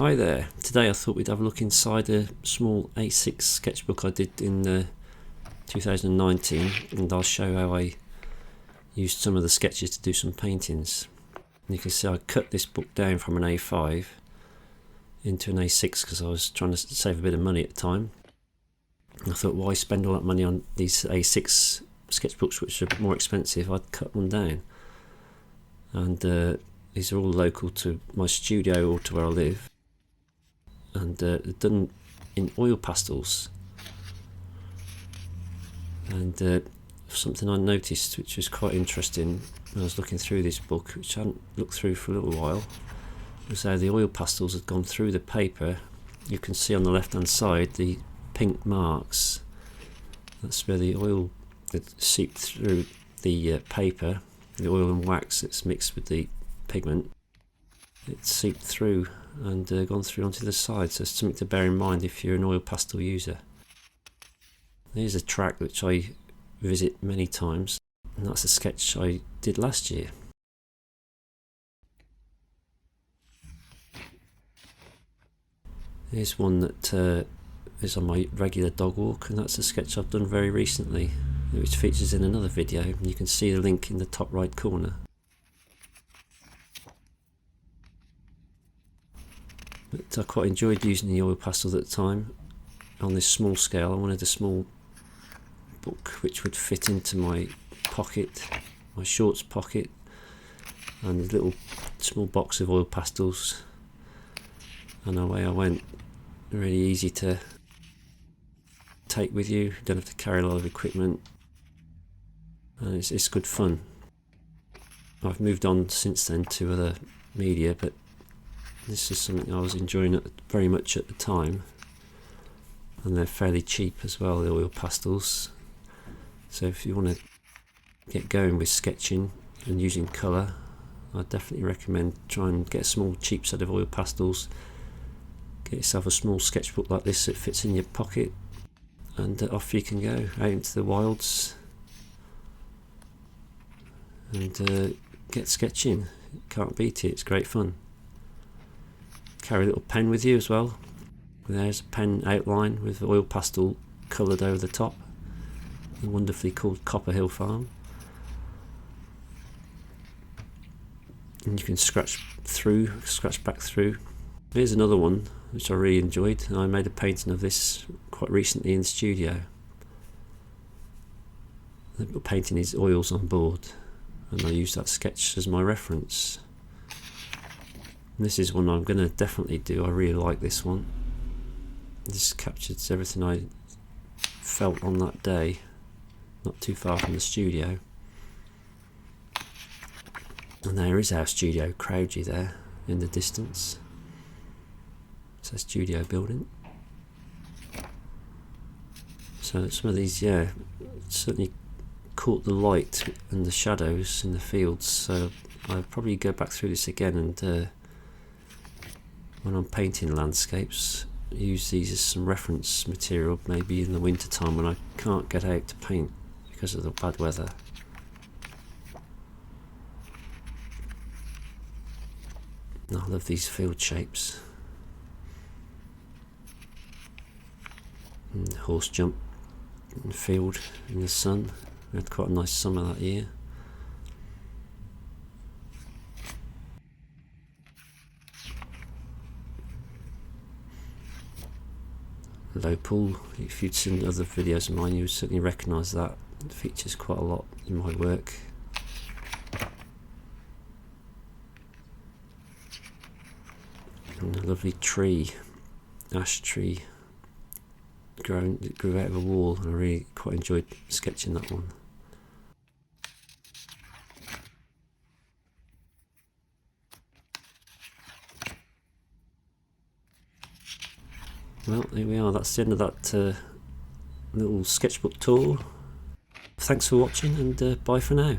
Hi there, today I thought we'd have a look inside a small A6 sketchbook I did in 2019, and I'll show how I used some of the sketches to do some paintings. And you can see I cut this book down from an A5 into an A6 because I was trying to save a bit of money at the time. And I thought, why spend all that money on these A6 sketchbooks which are more expensive? I'd cut them down. And these are all local to my studio or to where I live. And they're done in oil pastels. And something I noticed which was quite interesting when I was looking through this book, which I hadn't looked through for a little while, was how the oil pastels had gone through the paper. You can see on the left hand side the pink marks. That's where the oil had seeped through the paper, the oil and wax that's mixed with the pigment. It seeped through and gone through onto the side, so it's something to bear in mind if you're an oil pastel user. Here's a track which I visit many times, and that's a sketch I did last year. Here's one that is on my regular dog walk, and that's a sketch I've done very recently, which features in another video, and you can see the link in the top right corner. But I quite enjoyed using the oil pastels at the time. On this small scale, I wanted a small book which would fit into my pocket, my shorts pocket, and a little small box of oil pastels, and away I went. Really easy to take with you, don't have to carry a lot of equipment, and it's good fun. I've moved on since then to other media, but this is something I was enjoying very much at the time, and they're fairly cheap as well, the oil pastels. So if you want to get going with sketching and using colour, I definitely recommend try and get a small cheap set of oil pastels. Get yourself a small sketchbook like this that fits in your pocket, and off you can go out into the wilds and get sketching. Can't beat it, it's great fun. Carry a little pen with you as well. There's a pen outline with oil pastel coloured over the top, wonderfully called Copperhill Farm. And you can scratch back through. Here's another one which I really enjoyed, and I made a painting of this quite recently in the studio. The painting is oils on board, and I used that sketch as my reference. And this is one I'm going to definitely do. I really like this one. This captures everything I felt on that day, not too far from the studio. And there is our studio, Krowji, there in the distance. It's a studio building. So some of these, certainly caught the light and the shadows in the fields. So I'll probably go back through this again, and when I'm painting landscapes, use these as some reference material, maybe in the winter time when I can't get out to paint because of the bad weather. I love these field shapes. And horse jump in the field in the sun. We had quite a nice summer that year. Low pool, if you'd seen other videos of mine, you would certainly recognise that. It features quite a lot in my work. And a lovely tree, ash tree, that grew out of a wall, and I really quite enjoyed sketching that one. Well, here we are, that's the end of that little sketchbook tour. Thanks for watching, and bye for now.